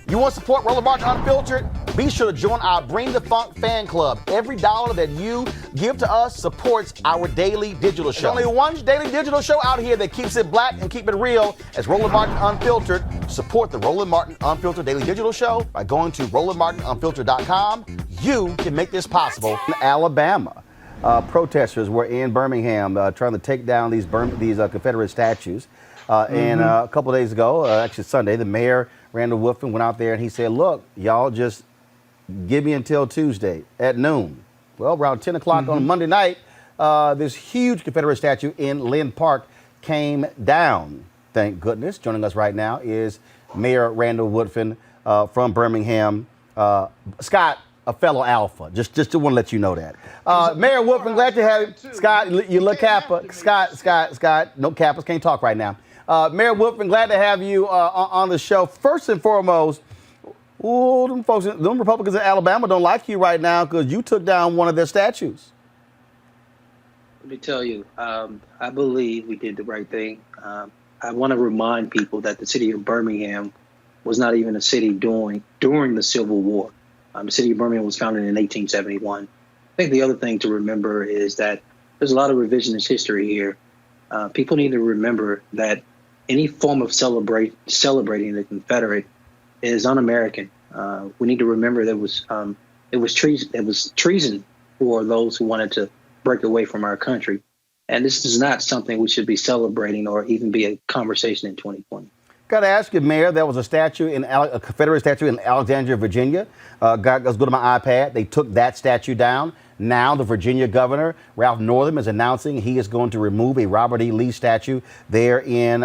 You want to support Roland Martin Unfiltered? Be sure to join our Bring the Funk fan club. Every dollar that you give to us supports our daily digital show. There's only one daily digital show out here that keeps it black and keep it real. As Roland Martin Unfiltered. Support the Roland Martin Unfiltered daily digital show by going to RolandMartinUnfiltered.com. You can make this possible. In Alabama, protesters were in Birmingham trying to take down these Confederate statues. And a couple of days ago, actually Sunday, the mayor, Randall Woodfin, went out there and he said, look, y'all just give me until Tuesday at noon. Well, around 10 o'clock on Monday night, this huge Confederate statue in Lynn Park came down. Thank goodness. Joining us right now is Mayor Randall Woodfin from Birmingham. Scott, a fellow Alpha. Just to want to let you know that. Mayor Woodfin, glad to have you. Scott, you look Kappa. Scott, no Kappas, can't talk right now. Mayor Woodfin, glad to have you on the show. First and foremost, them Republicans in Alabama don't like you right now because you took down one of their statues. Let me tell you, I believe we did the right thing. I want to remind people that the city of Birmingham was not even a city during the Civil War. The city of Birmingham was founded in 1871. I think the other thing to remember is that there's a lot of revisionist history here. People need to remember that any form of celebrating the Confederate is un-American. We need to remember that it was treason for those who wanted to break away from our country. And this is not something we should be celebrating or even be a conversation in 2020. Got to ask you, Mayor, there was a Confederate statue in Alexandria, Virginia. Let's go to my iPad. They took that statue down. Now the Virginia governor, Ralph Northam, is announcing he is going to remove a Robert E. Lee statue there in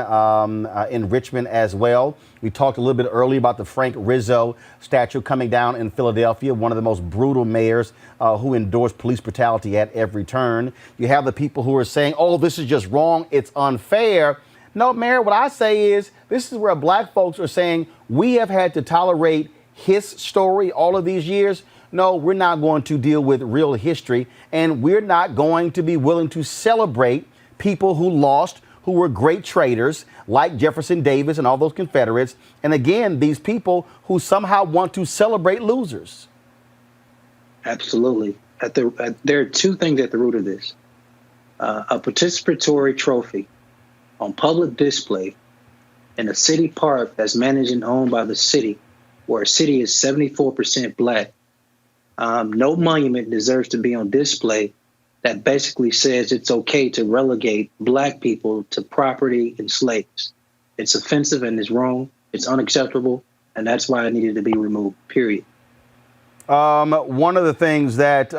Richmond as well. We talked a little bit earlier about the Frank Rizzo statue coming down in Philadelphia, one of the most brutal mayors who endorsed police brutality at every turn. You have the people who are saying, oh, this is just wrong, it's unfair. No, Mayor, what I say is this is where black folks are saying we have had to tolerate his story all of these years. No, we're not going to deal with real history, and we're not going to be willing to celebrate people who lost, who were great traitors, like Jefferson Davis and all those Confederates. And again, these people who somehow want to celebrate losers. Absolutely. There are two things at the root of this. A participatory trophy on public display in a city park that's managed and owned by the city, where a city is 74% black. No monument deserves to be on display that basically says it's okay to relegate black people to property and slaves. It's offensive and it's wrong. It's unacceptable. And that's why it needed to be removed, period. One of the things that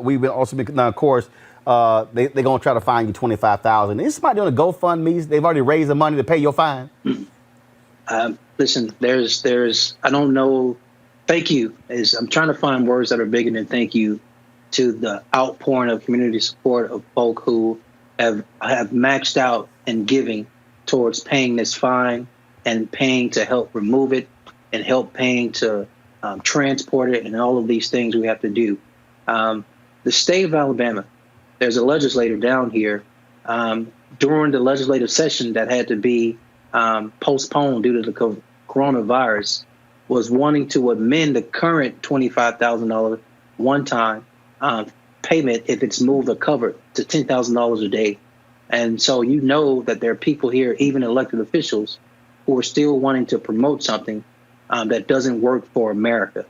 we've been also, now, of course, they're going to try to fine you $25,000. Is somebody doing a GoFundMe? They've already raised the money to pay your fine. Listen, I don't know. Thank you. I'm trying to find words that are bigger than thank you to the outpouring of community support of folk who have maxed out in giving towards paying this fine and paying to help remove it and help paying to transport it and all of these things we have to do. The state of Alabama, there's a legislator down here during the legislative session that had to be postponed due to the coronavirus, was wanting to amend the current $25,000 one-time payment if it's moved or covered to $10,000 a day. And so you know that there are people here, even elected officials, who are still wanting to promote something that doesn't work for America.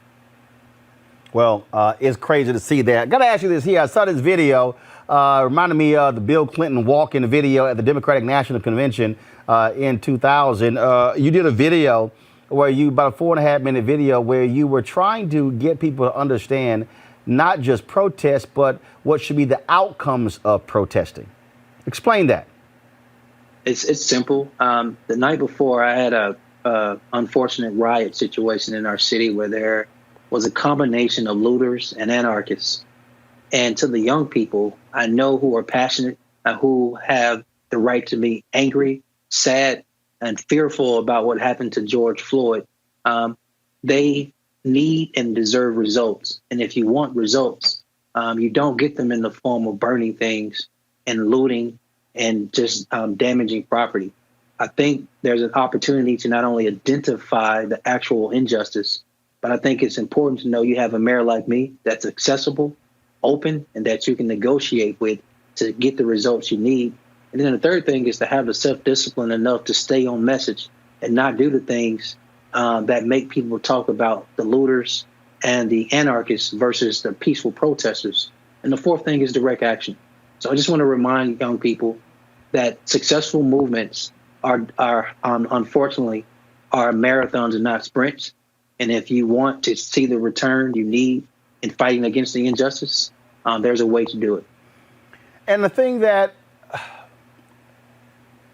Well, it's crazy to see that. Got to ask you this here. I saw this video. Reminded me of the Bill Clinton walk-in video at the Democratic National Convention in 2000. You did a video where about a 4.5-minute video where you were trying to get people to understand not just protest, but what should be the outcomes of protesting. Explain that. It's simple. The night before, I had a unfortunate riot situation in our city where there was a combination of looters and anarchists. And to the young people, I know who are passionate, who have the right to be angry, sad, and fearful about what happened to George Floyd. They need and deserve results. And if you want results, you don't get them in the form of burning things and looting and just damaging property. I think there's an opportunity to not only identify the actual injustice, but I think it's important to know you have a mayor like me that's accessible, open, and that you can negotiate with to get the results you need. And then the third thing is to have the self-discipline enough to stay on message and not do the things that make people talk about the looters and the anarchists versus the peaceful protesters. And the fourth thing is direct action. So I just want to remind young people that successful movements are unfortunately are marathons and not sprints. And if you want to see the return you need in fighting against the injustice, there's a way to do it. And the thing that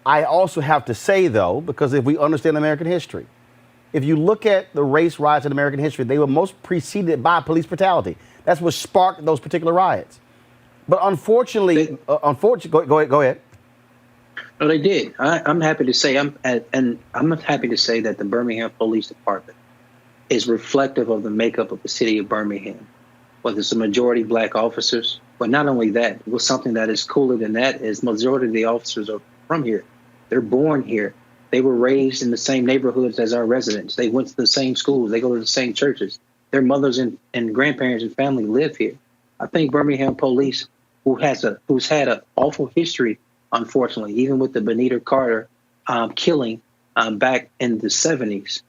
I also have to say, though, because if we understand American history, if you look at the race riots in American history, they were most preceded by police brutality. That's what sparked those particular riots. But unfortunately, go ahead. No, they did. I'm happy to say, I'm happy to say that the Birmingham Police Department is reflective of the makeup of the city of Birmingham. Whether it's a majority black officers, but not only that, it was something that is cooler than that is majority of the officers are from here. They're born here. They were raised in the same neighborhoods as our residents. They went to the same schools. They go to the same churches. Their mothers and grandparents and family live here. I think Birmingham Police, who's had an awful history, unfortunately, even with the Benita Carter killing back in the 70s,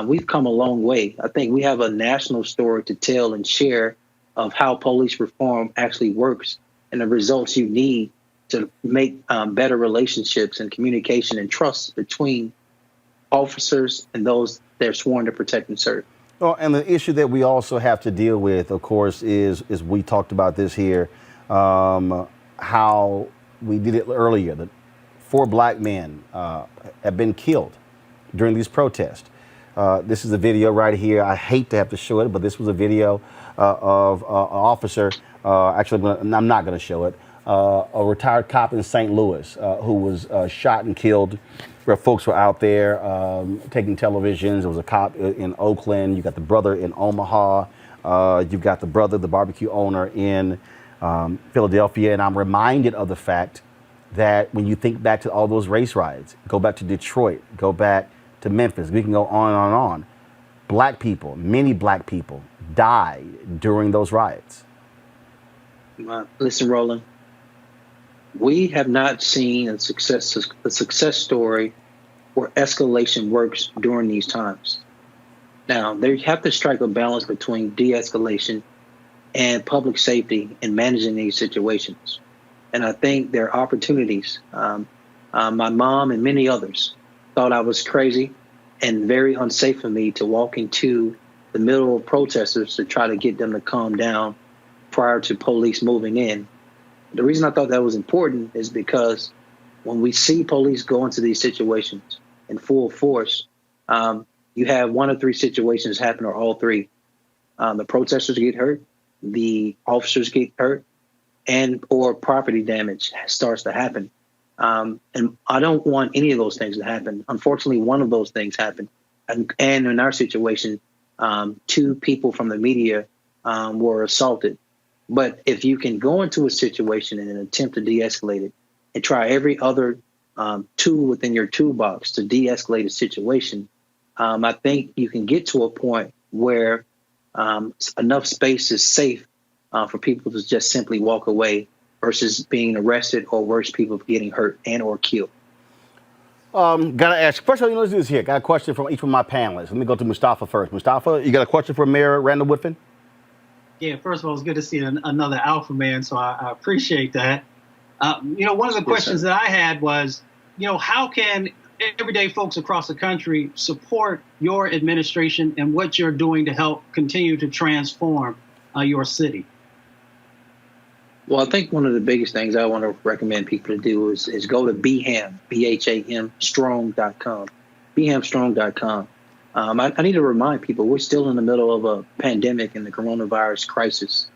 we've come a long way. I think we have a national story to tell and share of how police reform actually works and the results you need to make better relationships and communication and trust between officers and those they're sworn to protect and serve. Well, and the issue that we also have to deal with, of course, is we talked about this here, how we did it earlier, that 4 black men have been killed during these protests. This is a video right here. I hate to have to show it, but this was a video of an officer. Actually, I'm not going to show it. A retired cop in St. Louis who was shot and killed where folks were out there taking televisions. There was a cop in Oakland. You got the brother in Omaha. You've got the brother, the barbecue owner in Philadelphia. And I'm reminded of the fact that when you think back to all those race riots, go back to Detroit, go back to Memphis, we can go on and on. Black people, many black people died during those riots. Listen, Roland, we have not seen a success story where escalation works during these times. Now, they have to strike a balance between de-escalation and public safety in managing these situations. And I think there are opportunities. My mom and many others thought I was crazy and very unsafe for me to walk into the middle of protesters to try to get them to calm down prior to police moving in. The reason I thought that was important is because when we see police go into these situations in full force, you have 1 of 3 situations happen or all 3. The protesters get hurt, the officers get hurt, and or property damage starts to happen. And I don't want any of those things to happen. Unfortunately, one of those things happened. And in our situation, 2 people from the media were assaulted. But if you can go into a situation and attempt to de-escalate it and try every other tool within your toolbox to de-escalate a situation, I think you can get to a point where enough space is safe for people to just simply walk away versus being arrested or worse, people getting hurt and or killed. Gotta ask. First of all, let's do this here. Got a question from each of my panelists. Let me go to Mustafa first. Mustafa, you got a question for Mayor Randall Woodfin? Yeah, first of all, it's good to see another alpha man, so I appreciate that. One of the questions that I had was, how can everyday folks across the country support your administration and what you're doing to help continue to transform your city? Well, I think one of the biggest things I want to recommend people to do is go to BHAM, BHAM, strong.com, BHAMstrong.com. I need to remind people we're still in the middle of a pandemic and the coronavirus crisis,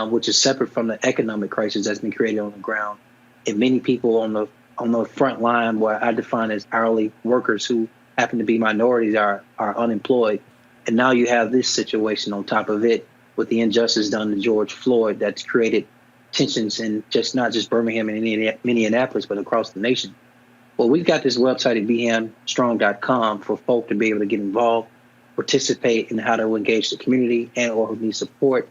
which is separate from the economic crisis that's been created on the ground. And many people on the front line, what I define as hourly workers who happen to be minorities, are unemployed. And now you have this situation on top of it with the injustice done to George Floyd that's created tensions in not just Birmingham and Minneapolis, but across the nation. Well, we've got this website at bhamstrong.com for folk to be able to get involved, participate in how to engage the community and or who need support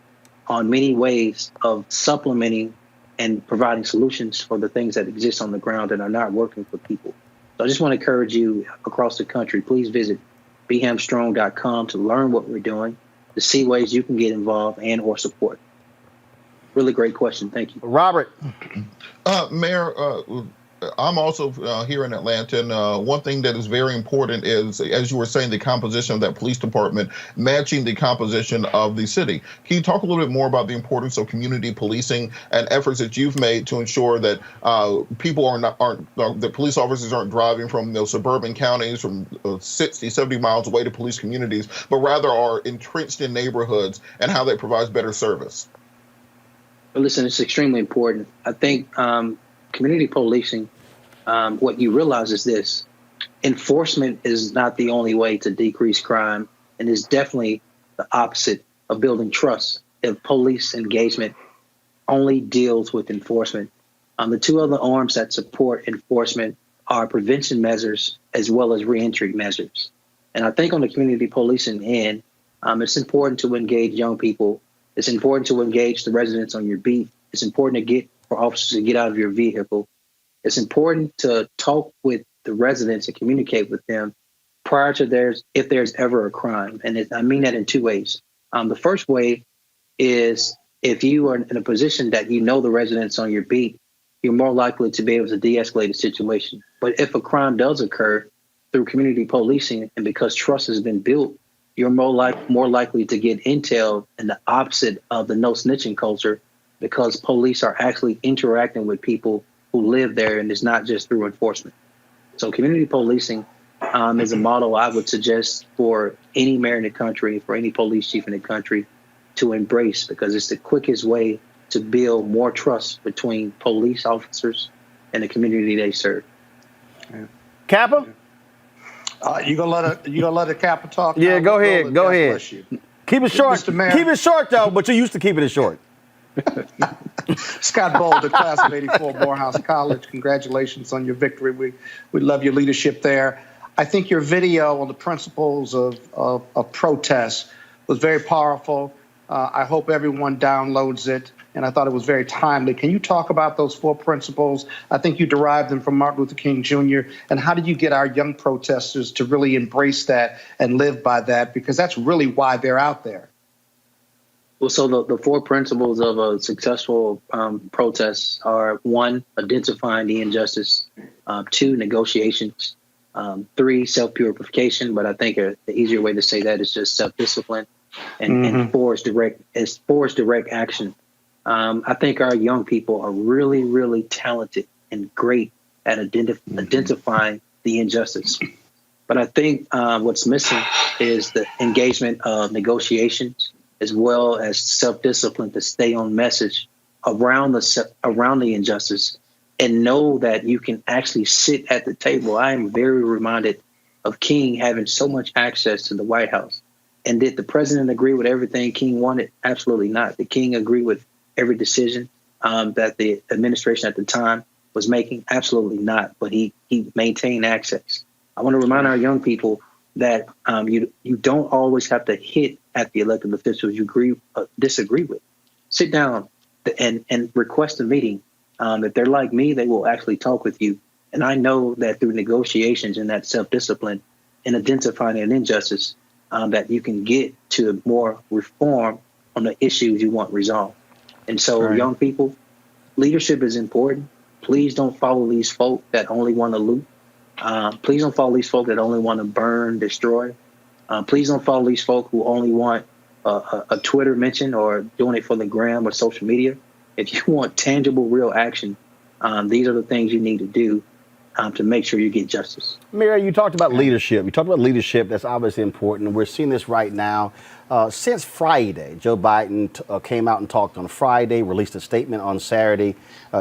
on many ways of supplementing and providing solutions for the things that exist on the ground that are not working for people. So I just want to encourage you across the country, please visit bhamstrong.com to learn what we're doing, to see ways you can get involved and or support. Really great question. Thank you. Robert. Mayor, I'm also here in Atlanta, and one thing that is very important is, as you were saying, the composition of that police department matching the composition of the city. Can you talk a little bit more about the importance of community policing and efforts that you've made to ensure that people that police officers aren't driving from those suburban counties from 60, 70 miles away to police communities, but rather are entrenched in neighborhoods, and how that provides better service? Well, listen, it's extremely important. I think community policing, what you realize is this: enforcement is not the only way to decrease crime, and is definitely the opposite of building trust. If police engagement only deals with enforcement, the two other arms that support enforcement are prevention measures as well as reentry measures. And I think on the community policing end, it's important to engage young people. It's important to engage the residents on your beat. It's important for officers to get out of your vehicle. It's important to talk with the residents and communicate with them prior to if there's ever a crime. And I mean that in two ways. The first way is if you are in a position that you know the residents on your beat, you're more likely to be able to de-escalate a situation. But if a crime does occur through community policing, and because trust has been built, you're more likely to get intel and the opposite of the no snitching culture, because police are actually interacting with people who live there, and it's not just through enforcement. So community policing is a model I would suggest for any mayor in the country, for any police chief in the country to embrace, because it's the quickest way to build more trust between police officers and the community they serve. Kappa? You gonna let a Kappa talk? Yeah, now? go ahead. Go ahead. Bless you. Keep it short. Mr. Mayor. Keep it short, though, but you're used to keeping it short. Scott Bold, the class of '84, Morehouse College. Congratulations on your victory. We love your leadership there. I think your video on the principles of protest was very powerful. I hope everyone downloads it, and I thought it was very timely. Can you talk about those 4 principles? I think you derived them from Martin Luther King Jr. And how did you get our young protesters to really embrace that and live by that? Because that's really why they're out there. Well, so the 4 principles of a successful protest are: 1, identifying the injustice; 2, negotiations; 3, self-purification. But I think the easier way to say that is just self-discipline; and 4 is direct action. I think our young people are really, really talented and great at identifying the injustice. But I think what's missing is the engagement of negotiations, as well as self-discipline to stay on message around the injustice, and know that you can actually sit at the table. I am very reminded of King having so much access to the White House. And did the president agree with everything King wanted? Absolutely not. Did King agree with every decision that the administration at the time was making? Absolutely not. But he maintained access. I want to remind our young people that you don't always have to hit at the elected officials you disagree with. Sit down and request a meeting. If they're like me, they will actually talk with you. And I know that through negotiations and that self-discipline and identifying an injustice, that you can get to more reform on the issues you want resolved. And so, young people, leadership is important. Please don't follow these folk that only want to loot. Please don't follow these folk that only want to burn, destroy. Please don't follow these folk who only want a Twitter mention or doing it for the gram or social media. If you want tangible, real action, these are the things you need to do to make sure you get justice. Mayor, you talked about leadership. You talked about leadership. That's obviously important. We're seeing this right now. Since Friday, Joe Biden came out and talked on Friday, released a statement on Saturday,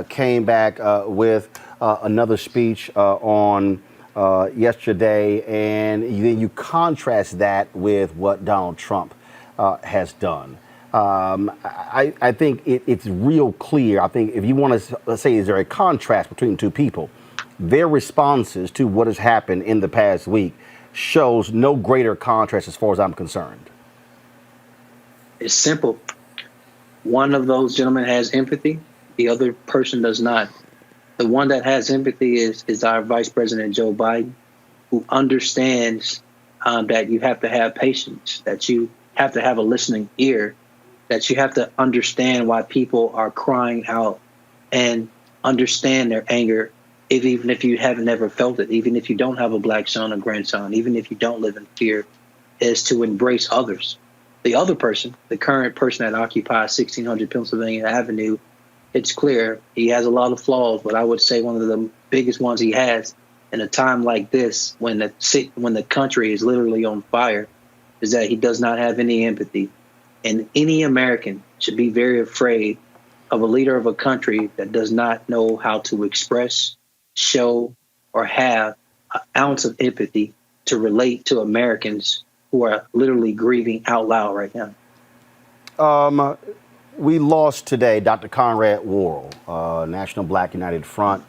came back with another speech on yesterday, and then you contrast that with what Donald Trump has done. I think it's real clear. I think if you want to, let's say, is there a contrast between two people? their responses to what has happened in the past week shows no greater contrast as far as I'm concerned. It's simple. One of those gentlemen has empathy. The other person does not. The one that has empathy is our Vice President Joe Biden, who understands that you have to have patience, that you have to have a listening ear, that you have to understand why people are crying out and understand their anger, even if you haven't ever felt it, even if you don't have a black son or grandson, even if you don't live in fear, is to embrace others. The other person, the current person that occupies 1600 Pennsylvania Avenue, it's clear he has a lot of flaws, but I would say one of the biggest ones he has in a time like this, when the country is literally on fire, is that he does not have any empathy. And any American should be very afraid of a leader of a country that does not know how to express, show, or have an ounce of empathy to relate to Americans who are literally grieving out loud right now. We lost today Dr. Conrad Worrill, National Black United Front,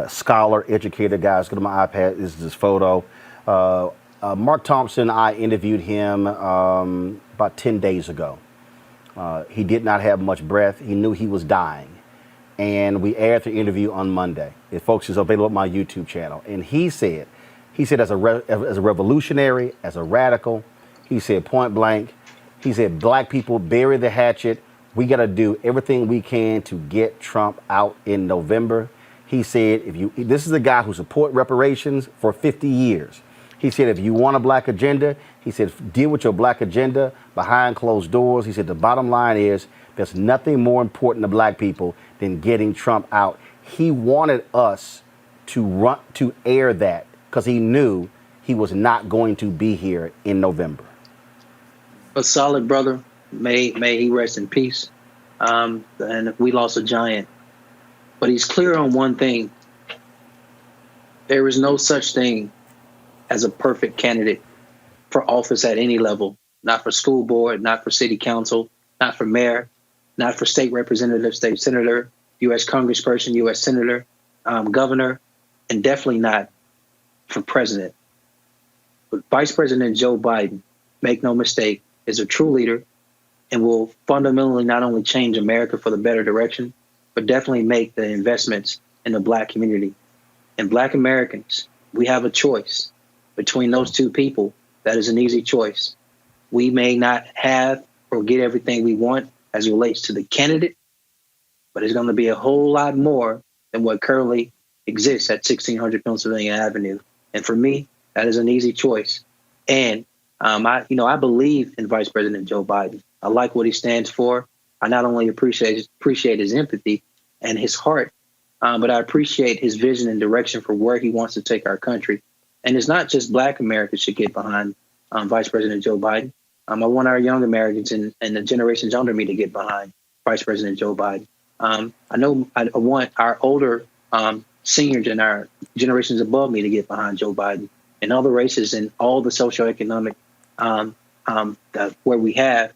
scholar, educator. Guys, go to my iPad. This is his photo. Mark Thompson, I interviewed him about 10 days ago. He did not have much breath. He knew he was dying. And we aired the interview on Monday. It, folks, is available on my YouTube channel. And he said as a revolutionary, as a radical, he said point blank, he said, black people, bury the hatchet. We got to do everything we can to get Trump out in November. He said, this is a guy who supported reparations for 50 years. He said, if you want a black agenda, he said, deal with your black agenda behind closed doors. He said, the bottom line is there's nothing more important to black people than getting Trump out. He wanted us to air that because he knew he was not going to be here in November. A solid brother. May he rest in peace. And we lost a giant. But he's clear on one thing. There is no such thing as a perfect candidate for office at any level. Not for school board, not for city council, not for mayor, not for state representative, state senator, U.S. congressperson, U.S. senator, governor, and definitely not for president. But Vice President Joe Biden, make no mistake, is a true leader and will fundamentally not only change America for the better direction, but definitely make the investments in the black community. And black Americans, we have a choice between those two people. That is an easy choice. We may not have or get everything we want as it relates to the candidate, but it's going to be a whole lot more than what currently exists at 1600 Pennsylvania Avenue. And for me, that is an easy choice. And I believe in Vice President Joe Biden. I like what he stands for. I not only appreciate his empathy and his heart, but I appreciate his vision and direction for where he wants to take our country. And it's not just black Americans should get behind Vice President Joe Biden. I want our young Americans and the generations under me to get behind Vice President Joe Biden. I want our older seniors and our generations above me to get behind Joe Biden and other races and all the socioeconomic where we have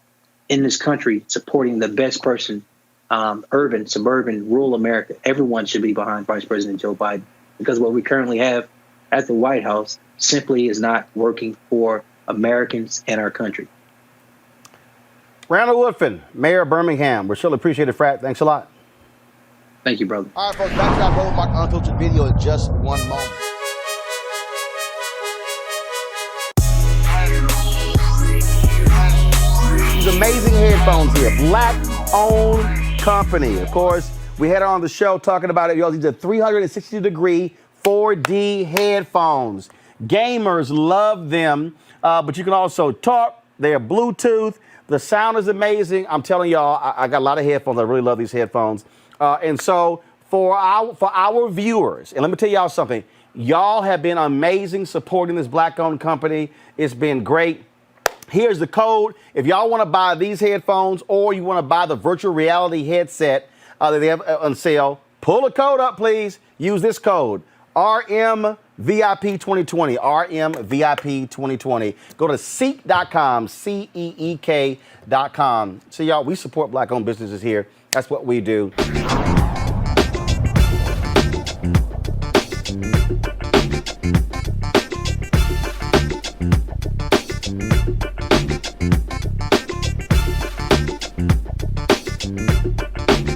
in this country supporting the best person, urban, suburban, rural America. Everyone should be behind Vice President Joe Biden because what we currently have at the White House simply is not working for Americans and our country. Randall Woodfin, Mayor of Birmingham. We surely appreciate it, Frat. Thanks a lot. Thank you, brother. All right, folks, back to that Roland Martin Unfiltered video in just one moment. These amazing headphones here, black-owned company. Of course, we had on the show talking about it. These are 360-degree 4D headphones. Gamers love them, but you can also talk. They're Bluetooth. The sound is amazing. I'm telling y'all, I got a lot of headphones. I really love these headphones. And so for our viewers, and let me tell y'all something. Y'all have been amazing supporting this black-owned company. It's been great. Here's the code. If y'all want to buy these headphones or you want to buy the virtual reality headset that they have on sale, pull the code up, please. Use this code, RMVIP2020, RMVIP2020. Go to Ceek.com, CEEK.com. See, y'all, we support black-owned businesses here. That's what we do. Bye.